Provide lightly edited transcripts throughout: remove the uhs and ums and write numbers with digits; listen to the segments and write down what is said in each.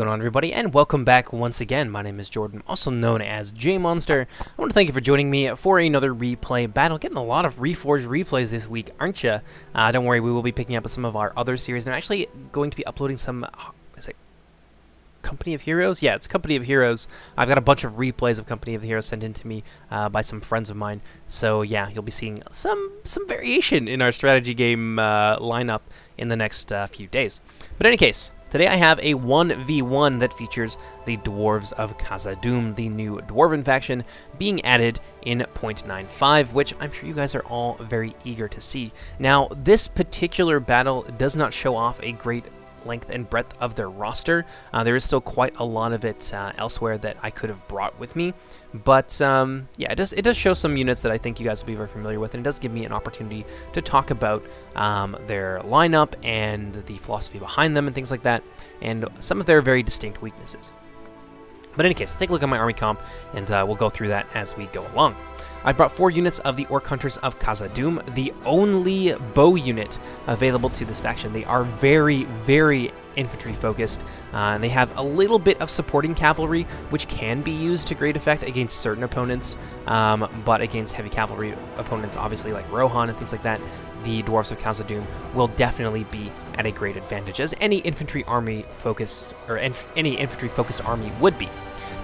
going on, everybody, and welcome back once again. My name is Jordan, also known as JMonster. I want to thank you for joining me for another replay battle. Getting a lot of Reforged replays this week, aren't you? Don't worry, we will be picking up some of our other series. And I'm actually going to be uploading some, is it Company of Heroes? Yeah, it's Company of Heroes. I've got a bunch of replays of Company of the Heroes sent in to me by some friends of mine. So yeah, you'll be seeing some variation in our strategy game lineup in the next few days. But in any case, today I have a 1v1 that features the Dwarves of Khazad-dum, the new Dwarven faction, being added in 0.95, which I'm sure you guys are all very eager to see. Now, this particular battle does not show off a great length and breadth of their roster. There is still quite a lot of it elsewhere that I could have brought with me, but yeah, it does show some units that I think you guys will be very familiar with, and it does give me an opportunity to talk about their lineup and the philosophy behind them and things like that, and some of their very distinct weaknesses. But in any case, let's take a look at my army comp, and we'll go through that as we go along. I brought 4 units of the Orc Hunters of Khazad-dum, the only bow unit available to this faction. They are very, very infantry focused, and they have a little bit of supporting cavalry, which can be used to great effect against certain opponents, but against heavy cavalry opponents, obviously like Rohan and things like that, the Dwarves of Khazad-dum will definitely be at a great advantage, as any infantry army focused, or any infantry focused army would be.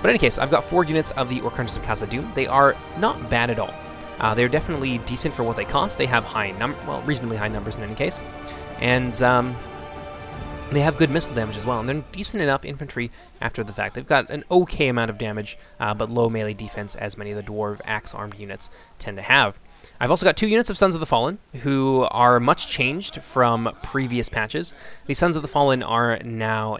But in any case, I've got 4 units of the Orc Hunters of Khazad-dum. They are not bad at all. They're definitely decent for what they cost. They have reasonably high numbers in any case, and they have good missile damage as well, and they're decent enough infantry after the fact. They've got an okay amount of damage, but low melee defense, as many of the Dwarf axe-armed units tend to have. I've also got 2 units of Sons of the Fallen, who are much changed from previous patches. The Sons of the Fallen are now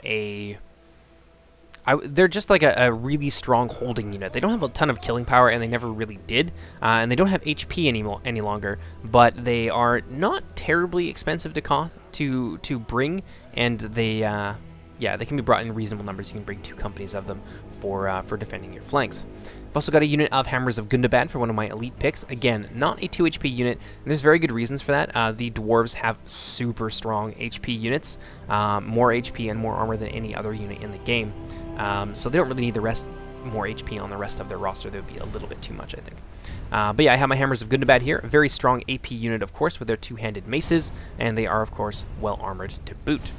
they're just like a really strong holding unit. They don't have a ton of killing power, and they never really did, and they don't have HP any longer, but they are not terribly expensive to bring, and they yeah, they can be brought in reasonable numbers. You can bring 2 companies of them for defending your flanks. I've also got a unit of Hammers of Gundabad for one of my elite picks. Again, not a 2 HP unit, and there's very good reasons for that. The Dwarves have super strong HP units, more HP and more armor than any other unit in the game. So they don't really need more HP on the rest of their roster. That would be a little bit too much, I think. But yeah, I have my Hammers of Gundabad here. A very strong AP unit, of course, with their 2-handed maces, and they are, of course, well armored to boot.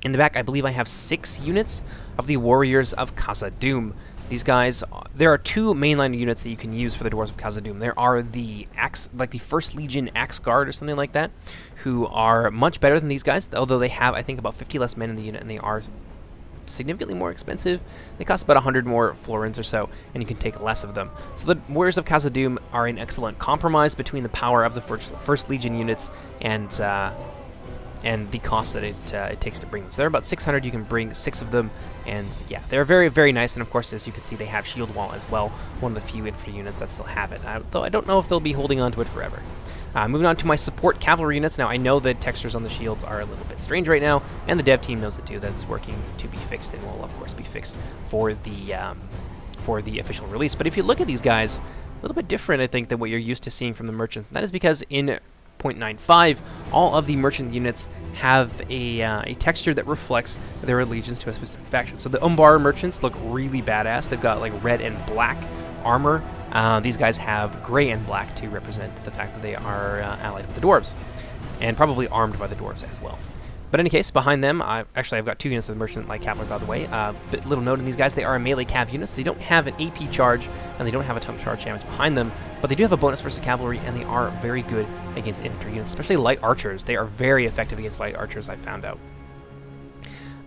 In the back, I believe I have 6 units of the Warriors of Khazad-dum. These guys, there are 2 mainline units that you can use for the Dwarves of Khazad-dum. There are the like the 1st Legion Axe Guard or something like that, who are much better than these guys, although they have, I think, about 50 less men in the unit, and they are significantly more expensive. They cost about 100 more florins or so, and you can take less of them. So the Warriors of Khazad-dum are an excellent compromise between the power of the 1st Legion units and the cost that it takes to bring them. So they're about 600. You can bring 6 of them, and yeah, they're very, very nice. And of course, as you can see, they have Shield Wall as well, one of the few infantry units that still have it, though I don't know if they'll be holding on to it forever. Moving on to my support cavalry units. Now, I know the textures on the shields are a little bit strange right now, and the dev team knows it too. That is working to be fixed, and will, of course, be fixed for the official release. But if you look at these guys, a little bit different, I think, than what you're used to seeing from the merchants. And that is because in 0.95, all of the merchant units have a texture that reflects their allegiance to a specific faction. So the Umbar merchants look really badass. They've got like red and black armor. These guys have gray and black to represent the fact that they are allied with the Dwarves, and probably armed by the Dwarves as well. But in any case, behind them, I've got 2 units of the Merchant Light Cavalry, by the way. Little note on these guys, they are a melee cav units. They don't have an AP charge, and they don't have a ton of charge damage behind them, but they do have a bonus versus cavalry, and they are very good against infantry units, especially light archers. They are very effective against light archers, I found out.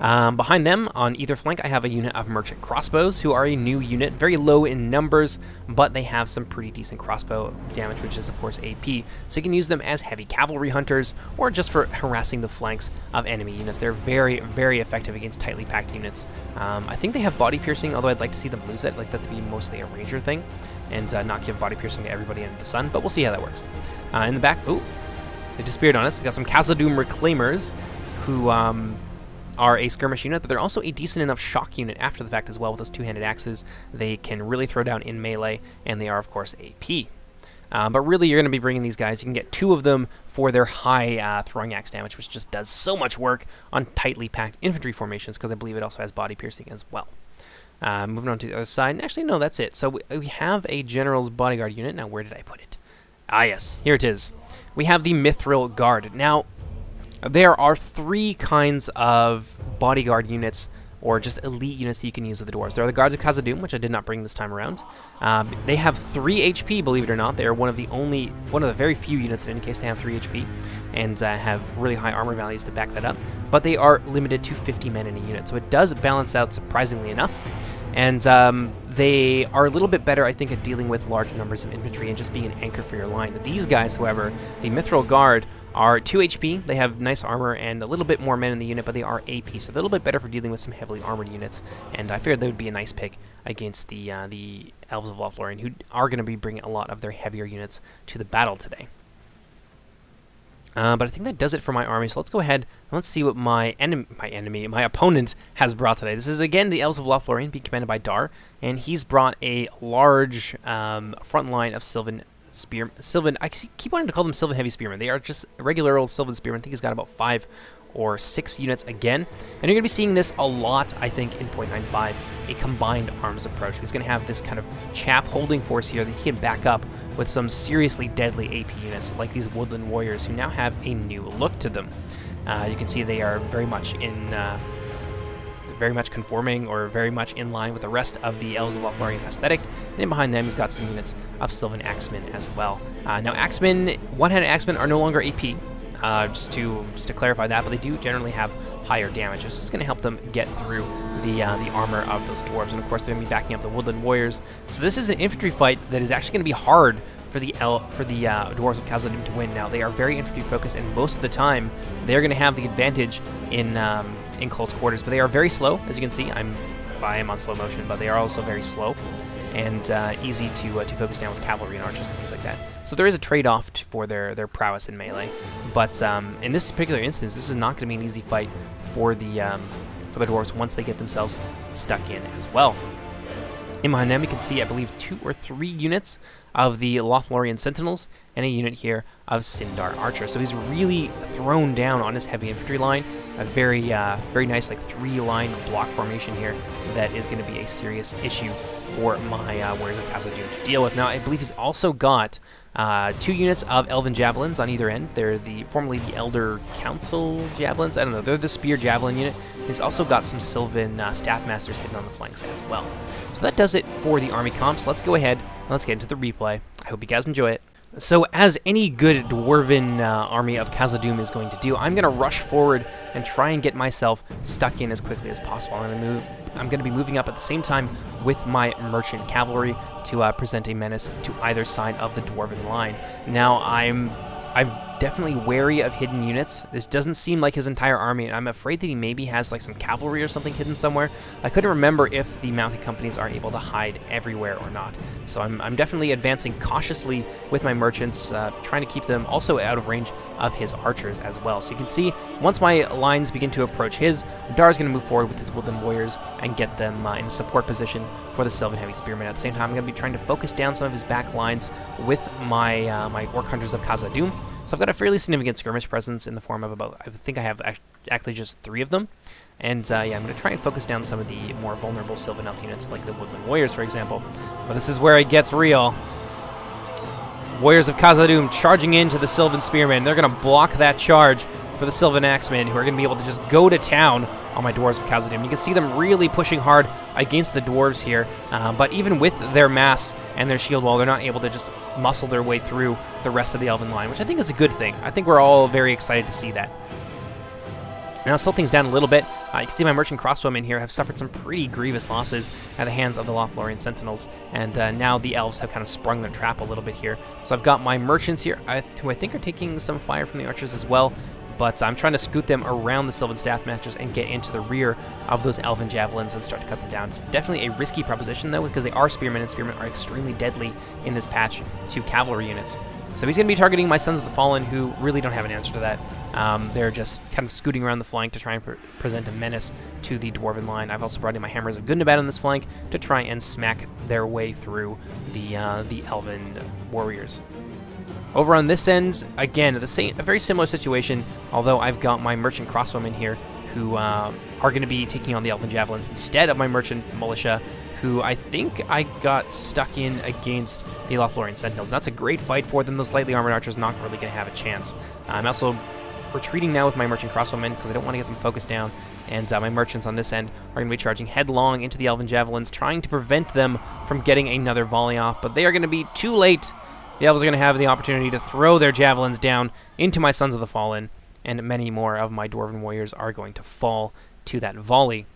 Behind them, on either flank, I have a unit of Merchant Crossbows, who are a new unit, very low in numbers, but they have some pretty decent crossbow damage, which is, of course, AP. So you can use them as heavy cavalry hunters, or just for harassing the flanks of enemy units. They're very, very effective against tightly packed units. I think they have body piercing, although I'd like to see them lose it. I'd like that to be mostly a ranger thing, and not give body piercing to everybody under the sun, but we'll see how that works. In the back, ooh, they disappeared on us. We got some Khazad-dum Reclaimers, who are a skirmish unit, but they're also a decent enough shock unit after the fact as well. With those 2-handed axes, they can really throw down in melee, and they are, of course, AP. But really, you're going to be bringing these guys. You can get 2 of them for their high throwing axe damage, which just does so much work on tightly packed infantry formations, because I believe it also has body piercing as well. Moving on to the other side. Actually, no, that's it. So we have a General's Bodyguard unit. Now, where did I put it? Ah, yes. Here it is. We have the Mithril Guard. Now, there are 3 kinds of bodyguard units, or just elite units that you can use with the dwarves. There are the Guards of Khazad-dum, which I did not bring this time around. They have 3 HP, believe it or not. They are one of the very few units in any case to have 3 HP, and have really high armor values to back that up. But they are limited to 50 men in a unit, so it does balance out surprisingly enough. And they are a little bit better, I think, at dealing with large numbers of infantry and just being an anchor for your line. These guys, however, the Mithril Guard, are 2 HP. They have nice armor and a little bit more men in the unit, but they are AP, so they're a little bit better for dealing with some heavily armored units. And I figured they would be a nice pick against the Elves of Lorien, who are going to be bringing a lot of their heavier units to the battle today. But I think that does it for my army, so let's go ahead and let's see what my opponent has brought today. This is, again, the Elves of Lorien, being commanded by Dar, and he's brought a large front line of Sylvan Sylvan, I keep wanting to call them Sylvan Heavy Spearmen. They are just regular old Sylvan Spearmen. I think he's got about 5 or 6 units again. And you're going to be seeing this a lot, I think, in 0.95, a combined arms approach. He's going to have this kind of chaff holding force here that he can back up with some seriously deadly AP units, like these Woodland Warriors, who now have a new look to them. You can see they are very much conforming, or very much in line with the rest of the Elves of Lorien aesthetic. And in behind them, he's got some units of Sylvan Axemen as well. Now, Axemen, one-handed Axemen are no longer AP, just to clarify that, but they do generally have higher damage. This is going to help them get through the armor of those dwarves, and of course, they're going to be backing up the Woodland Warriors. So this is an infantry fight that is actually going to be hard for the Dwarves of Khazad-dum to win. Now, they are very infantry focused, and most of the time, they're going to have the advantage in close quarters, but they are very slow, as you can see. I am on slow motion, but they are also very slow and easy to focus down with cavalry and archers and things like that. So there is a trade-off for their prowess in melee, but in this particular instance, this is not going to be an easy fight for the dwarves once they get themselves stuck in as well. In behind them, we can see, I believe, 2 or 3 units of the Lothlorien Sentinels and a unit here of Sindar Archer. So he's really thrown down on his heavy infantry line. A very nice, like, 3-line block formation here that is going to be a serious issue for my Warriors of Khazad-dum to deal with. Now, I believe he's also got 2 units of Elven Javelins on either end. They're formerly the Elder Council Javelins. I don't know. They're the Spear Javelin unit. He's also got some Sylvan Staff Masters hidden on the flanks as well. So that does it for the army comps. Let's go ahead and let's get into the replay. I hope you guys enjoy it. So, as any good Dwarven army of Khazad-dum is going to do, I'm going to rush forward and try and get myself stuck in as quickly as possible. I'm going to be moving up at the same time with my Merchant Cavalry to present a menace to either side of the Dwarven line. Now, I'm definitely wary of hidden units. This doesn't seem like his entire army, and I'm afraid that he maybe has like some cavalry or something hidden somewhere. I couldn't remember if the mounted companies are able to hide everywhere or not. So I'm definitely advancing cautiously with my merchants, trying to keep them also out of range of his archers as well. So you can see, once my lines begin to approach his, Dar's going to move forward with his Woodland Warriors and get them in a support position for the Sylvan Heavy Spearmen. At the same time, I'm going to be trying to focus down some of his back lines with my my Orc Hunters of Khazad-dum. So I've got a fairly significant skirmish presence in the form of about, I think I have actually just 3 of them. And yeah, I'm going to try and focus down some of the more vulnerable Sylvan Elf units, like the Woodland Warriors, for example. But this is where it gets real. Warriors of Khazad-dum charging into the Sylvan Spearmen. They're going to block that charge for the Sylvan Axemen, who are going to be able to just go to town on my Dwarves of Khazad-dum. You can see them really pushing hard against the Dwarves here, but even with their mass and their shield wall, they're not able to just muscle their way through the rest of the Elven line, which I think is a good thing. I think we're all very excited to see that. Now, slow things down a little bit. You can see my Merchant Crossbowmen here have suffered some pretty grievous losses at the hands of the Lothlorien Sentinels, and now the Elves have kind of sprung their trap a little bit here. So I've got my Merchants here, who I think are taking some fire from the Archers as well, but I'm trying to scoot them around the Sylvan Staff Masters and get into the rear of those Elven Javelins and start to cut them down. It's definitely a risky proposition, though, because they are Spearmen, and Spearmen are extremely deadly in this patch to cavalry units. So he's going to be targeting my Sons of the Fallen, who really don't have an answer to that. They're just kind of scooting around the flank to try and present a menace to the Dwarven line. I've also brought in my Hammers of Gundabad on this flank to try and smack their way through the Elven Warriors. Over on this end, again, a very similar situation, although I've got my merchant crossbowmen here who are going to be taking on the elven javelins instead of my merchant militia, who I think I got stuck in against the Lorien sentinels. That's a great fight for them. Those lightly armored archers not really going to have a chance. I'm also retreating now with my merchant crossbowmen because I don't want to get them focused down, and my merchants on this end are going to be charging headlong into the elven javelins, trying to prevent them from getting another volley off, but they are going to be too late. The elves are going to have the opportunity to throw their javelins down into my Sons of the Fallen, and many more of my Dwarven warriors are going to fall to that volley.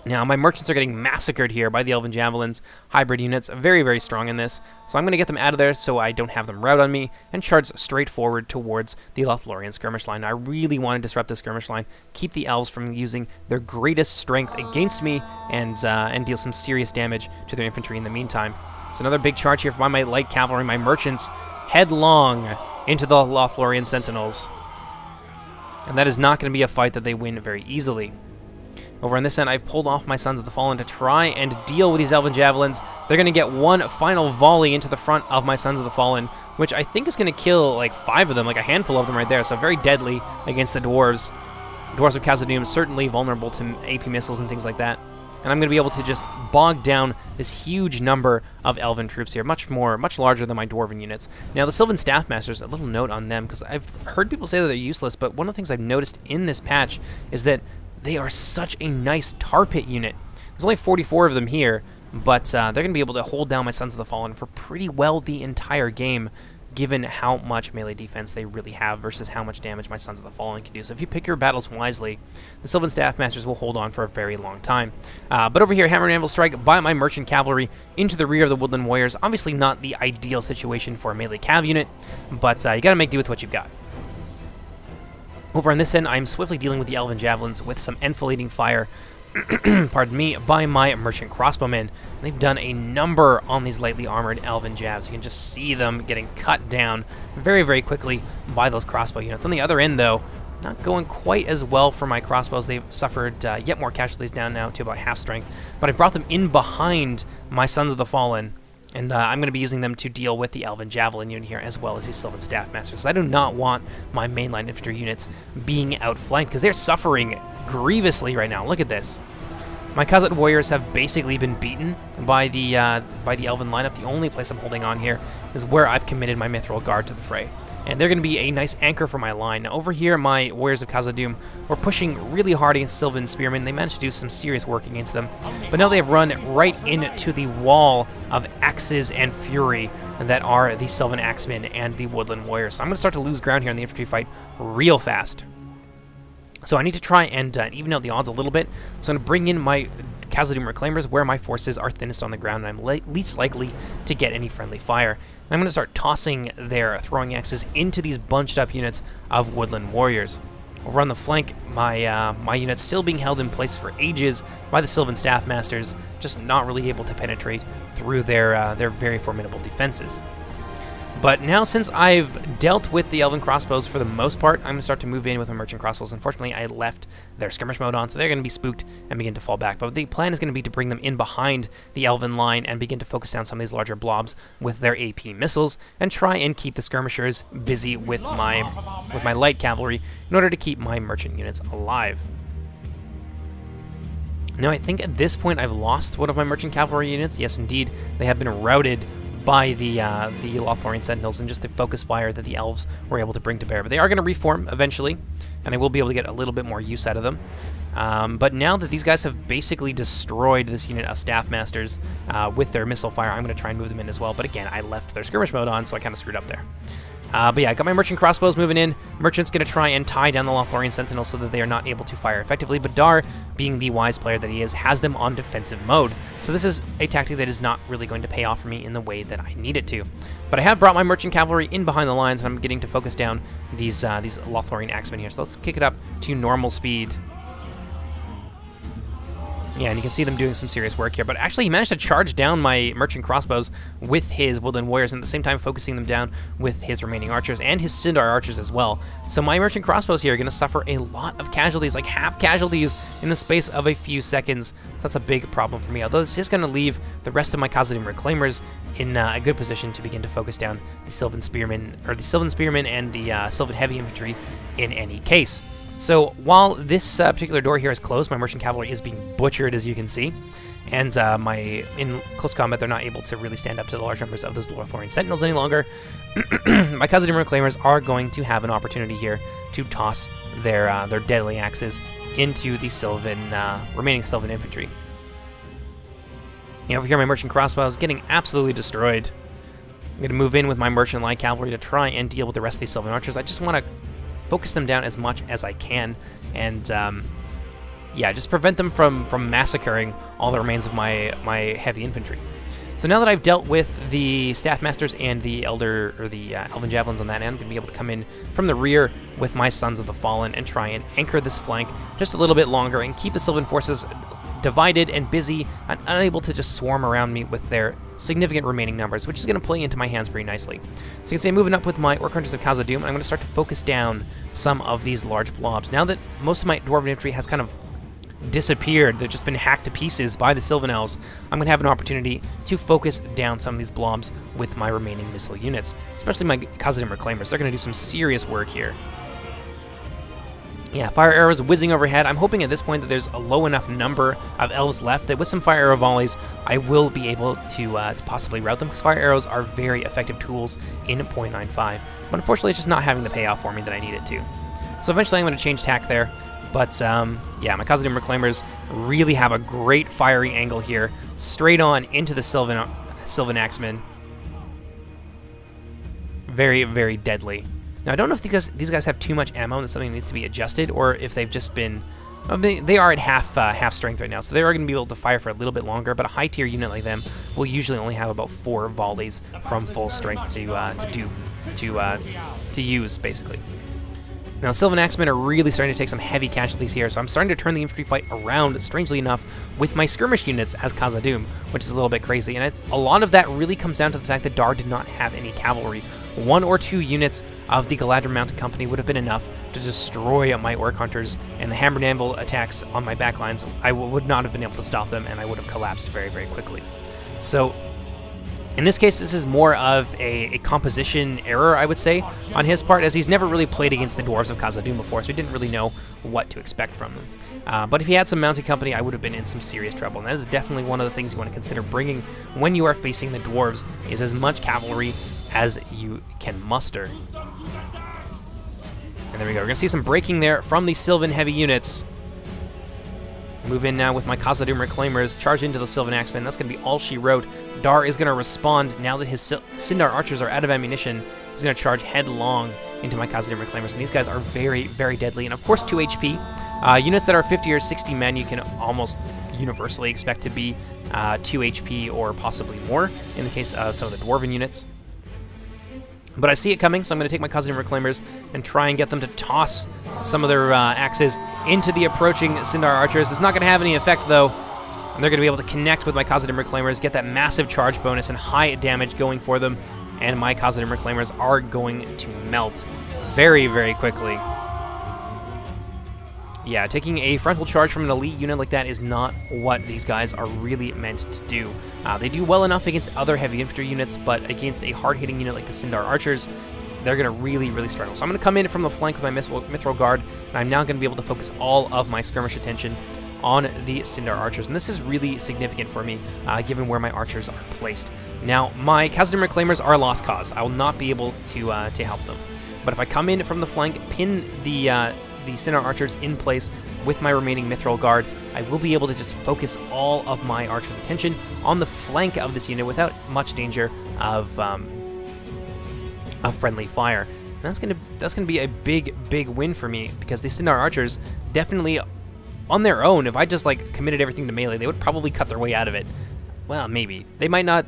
Now, my merchants are getting massacred here by the elven javelins. Hybrid units, very, very strong in this. So I'm going to get them out of there so I don't have them rout on me and charge straight forward towards the Lorien skirmish line. I really want to disrupt the skirmish line, keep the elves from using their greatest strength against me, and deal some serious damage to their infantry in the meantime. It's another big charge here from my light cavalry. My merchants headlong into the Lorien sentinels. And that is not going to be a fight that they win very easily. Over on this end, I've pulled off my Sons of the Fallen to try and deal with these elven javelins. They're going to get one final volley into the front of my Sons of the Fallen, which I think is going to kill like 5 of them, like a handful of them right there. So very deadly against the dwarves. Dwarves of Khazad-dum certainly vulnerable to AP missiles and things like that. And I'm going to be able to just bog down this huge number of elven troops here, much larger than my dwarven units. Now, the Sylvan Staff Masters, a little note on them, because I've heard people say that they're useless, but one of the things I've noticed in this patch is that they are such a nice tar pit unit. There's only 44 of them here, but they're going to be able to hold down my Sons of the Fallen for pretty well the entire game, given how much melee defense they really have versus how much damage my Sons of the Fallen can do. So if you pick your battles wisely, the Sylvan Staff Masters will hold on for a very long time. But over here, Hammer and Anvil Strike by my Merchant Cavalry into the rear of the Woodland Warriors. Obviously not the ideal situation for a melee cav unit, but you got to make do with what you've got. Over on this end, I'm swiftly dealing with the Elven Javelins with some enfilading fire, pardon me, by my Merchant Crossbowmen. They've done a number on these lightly armored Elven Javs. You can just see them getting cut down very, very quickly by those crossbow units. On the other end, though, not going quite as well for my crossbows. They've suffered yet more casualties, down now to about half strength. But I brought them in behind my Sons of the Fallen, and I'm going to be using them to deal with the Elven Javelin unit here, as well as these Sylvan Staff Masters. I do not want my mainline infantry units being outflanked, because they're suffering grievously right now. Look at this. My Khazad warriors have basically been beaten by the Elven lineup. The only place I'm holding on here is where I've committed my Mithril Guard to the fray. And they're going to be a nice anchor for my line. Now, over here, my warriors of Khazad-dum were pushing really hard against Sylvan Spearmen. They managed to do some serious work against them. But now they have run right into the wall of axes and fury that are the Sylvan Axemen and the Woodland Warriors. So I'm going to start to lose ground here in the infantry fight real fast. So I need to try and even out the odds a little bit. So I'm going to bring in my Khazad-dum Reclaimers where my forces are thinnest on the ground and I'm least likely to get any friendly fire. And I'm going to start tossing their throwing axes into these bunched up units of Woodland Warriors. Over on the flank, my unit's still being held in place for ages by the Sylvan Staff Masters, just not really able to penetrate through their very formidable defenses. But now, since I've dealt with the Elven Crossbows for the most part, I'm going to start to move in with my Merchant Crossbows. Unfortunately, I left their skirmish mode on, so they're going to be spooked and begin to fall back. But the plan is going to be to bring them in behind the Elven line and begin to focus down some of these larger blobs with their AP missiles and try and keep the skirmishers busy with my light cavalry in order to keep my merchant units alive. Now, I think at this point I've lost one of my merchant cavalry units. Yes, indeed, they have been routed by the Lorien Sentinels and just the focus fire that the elves were able to bring to bear. But they are going to reform eventually, and I will be able to get a little bit more use out of them. But now that these guys have basically destroyed this unit of Staff Masters with their missile fire, I'm going to try and move them in as well. But again, I left their skirmish mode on, so I kind of screwed up there. But yeah, I got my Merchant Crossbows moving in. Merchant's going to try and tie down the Lorien Sentinels so that they are not able to fire effectively, but Dar, being the wise player that he is, has them on defensive mode. So this is a tactic that is not really going to pay off for me in the way that I need it to. But I have brought my Merchant Cavalry in behind the lines, and I'm getting to focus down these Lorien Axemen here. So let's kick it up to normal speed. Yeah, and you can see them doing some serious work here. But actually, he managed to charge down my merchant crossbows with his woodland warriors, and at the same time focusing them down with his remaining archers and his Sindar archers as well. So my merchant crossbows here are going to suffer a lot of casualties, like half casualties in the space of a few seconds. So that's a big problem for me. Although this is going to leave the rest of my Khazad-dum reclaimers in a good position to begin to focus down the Sylvan Spearmen, or the Sylvan Spearmen and the Sylvan Heavy Infantry in any case. So while this particular door here is closed, my merchant cavalry is being butchered, as you can see, and in close combat they're not able to really stand up to the large numbers of those Lorien sentinels any longer. My Khazad-dum reclaimers are going to have an opportunity here to toss their deadly axes into the remaining Sylvan infantry. Over here, my merchant crossbows getting absolutely destroyed. I'm going to move in with my merchant light cavalry to try and deal with the rest of these Sylvan archers. I just want to focus them down as much as I can, and yeah, just prevent them from massacring all the remains of my heavy infantry. So now that I've dealt with the staff masters and the elven javelins on that end, I'm going to be able to come in from the rear with my Sons of the Fallen and try and anchor this flank just a little bit longer and keep the Sylvan forces divided and busy and unable to just swarm around me with their significant remaining numbers, which is going to play into my hands pretty nicely. So you can see I'm moving up with my Orc Hunters of Khazad-dum, and I'm going to start to focus down some of these large blobs. Now that most of my Dwarven infantry has kind of disappeared, they've just been hacked to pieces by the Sylvan Elves, I'm going to have an opportunity to focus down some of these blobs with my remaining missile units, especially my Khazad-dum reclaimers. They're going to do some serious work here. Yeah, fire arrows whizzing overhead. I'm hoping at this point that there's a low enough number of elves left that with some fire arrow volleys, I will be able to possibly route them, because fire arrows are very effective tools in 0.95. But unfortunately, it's just not having the payoff for me that I need it to. So eventually I'm going to change tack there. But yeah, my Khazad-dum reclaimers really have a great fiery angle here, straight on into the Sylvan Axemen. Very, very deadly. Now, I don't know if these guys have too much ammo and that something needs to be adjusted, or if they've just been... they are at half strength right now, so they are going to be able to fire for a little bit longer, but a high-tier unit like them will usually only have about 4 volleys from full strength to use, basically. Now, the Sylvan Axemen are really starting to take some heavy casualties here, so I'm starting to turn the infantry fight around, strangely enough, with my skirmish units as Khazad-dum, which is a little bit crazy. And a lot of that really comes down to the fact that Dar did not have any cavalry. 1 or 2 units of the Galadrim Mounted Company would have been enough to destroy my Orc Hunters, and the Hammer and Anvil attacks on my backlines, I would not have been able to stop them, and I would have collapsed very, very quickly. So, in this case, this is more of a composition error, I would say, on his part, as he's never really played against the Dwarves of Khazad-dum before, so he didn't really know what to expect from them. But if he had some mounted company, I would have been in some serious trouble, and that is definitely one of the things you want to consider bringing when you are facing the Dwarves, is as much cavalry as you can muster. And there we go. We're going to see some breaking there from the Sylvan heavy units. Move in now with my Khazad-dum reclaimers, charge into the Sylvan Axemen. That's going to be all she wrote. Dar is going to respond now that his Sindar archers are out of ammunition. He's going to charge headlong into my Khazad-dum reclaimers, and these guys are very, very deadly. And of course, 2 HP. Units that are 50 or 60 men, you can almost universally expect to be 2 HP or possibly more in the case of some of the Dwarven units. But I see it coming, so I'm going to take my Khazad-dum reclaimers and try and get them to toss some of their axes into the approaching Sindar archers. It's not going to have any effect, though. And they're going to be able to connect with my Khazad-dum reclaimers, get that massive charge bonus and high damage going for them. And my Khazad-dum reclaimers are going to melt very, very quickly. Yeah, taking a frontal charge from an elite unit like that is not what these guys are really meant to do. They do well enough against other heavy infantry units, but against a hard-hitting unit like the Sindar archers, they're going to really, really struggle. So I'm going to come in from the flank with my Mithril Guard, and I'm now going to be able to focus all of my skirmish attention on the Sindar archers. And this is really significant for me, given where my archers are placed. Now, my Khazad-dum reclaimers are a lost cause. I will not be able to help them. But if I come in from the flank, pin the Sindar archers in place with my remaining Mithril Guard, I will be able to just focus all of my archers' attention on the flank of this unit without much danger of friendly fire. And that's gonna be a big win for me, because the Sindar archers definitely, on their own, if I just like committed everything to melee, they would probably cut their way out of it. Well, maybe they might not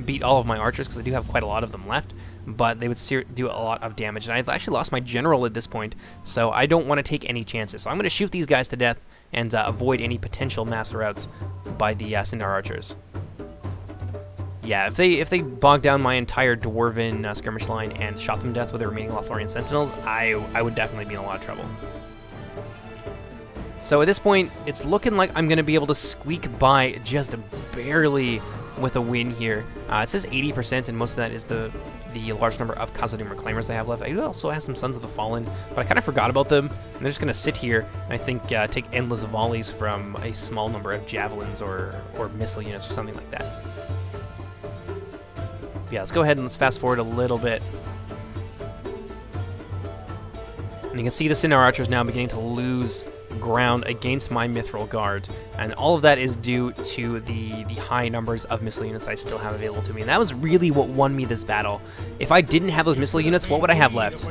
beat all of my archers, because I do have quite a lot of them left. but they would do a lot of damage. And I've actually lost my general at this point, so I don't want to take any chances. So I'm going to shoot these guys to death and avoid any potential mass routes by the Sindar archers. Yeah, if they bogged down my entire Dwarven skirmish line and shot them to death with the remaining Lothlorien Sentinels, I would definitely be in a lot of trouble. So at this point, it's looking like I'm going to be able to squeak by just barely with a win here. It says 80%, and most of that is the large number of Khazad-dum Reclaimers I have left. I also have some Sons of the Fallen, but I kind of forgot about them. And they're just going to sit here and I think take endless volleys from a small number of javelins or missile units or something like that. Yeah, let's go ahead and let's fast forward a little bit. And you can see the Sindar archers now beginning to lose ground against my Mithril Guard, and all of that is due to the high numbers of missile units I still have available to me, and that was really what won me this battle. If I didn't have those missile units, what would I have left?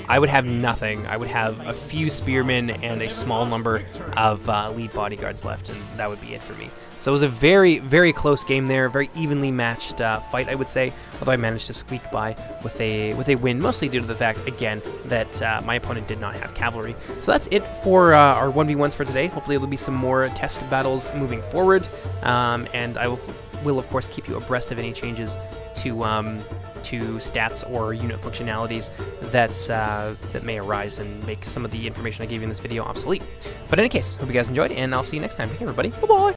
I would have nothing. I would have a few spearmen and a small number of elite bodyguards left, and that would be it for me. So it was a very, very close game there, very evenly matched fight, I would say, although I managed to squeak by with a win, mostly due to the fact, again, that my opponent did not have cavalry. So that's it for our 1v1s for today. Hopefully there'll be some more test battles moving forward, and I will of course keep you abreast of any changes to stats or unit functionalities that may arise and make some of the information I gave you in this video obsolete. But in any case, hope you guys enjoyed, and I'll see you next time. Take care, everybody. Bye-bye!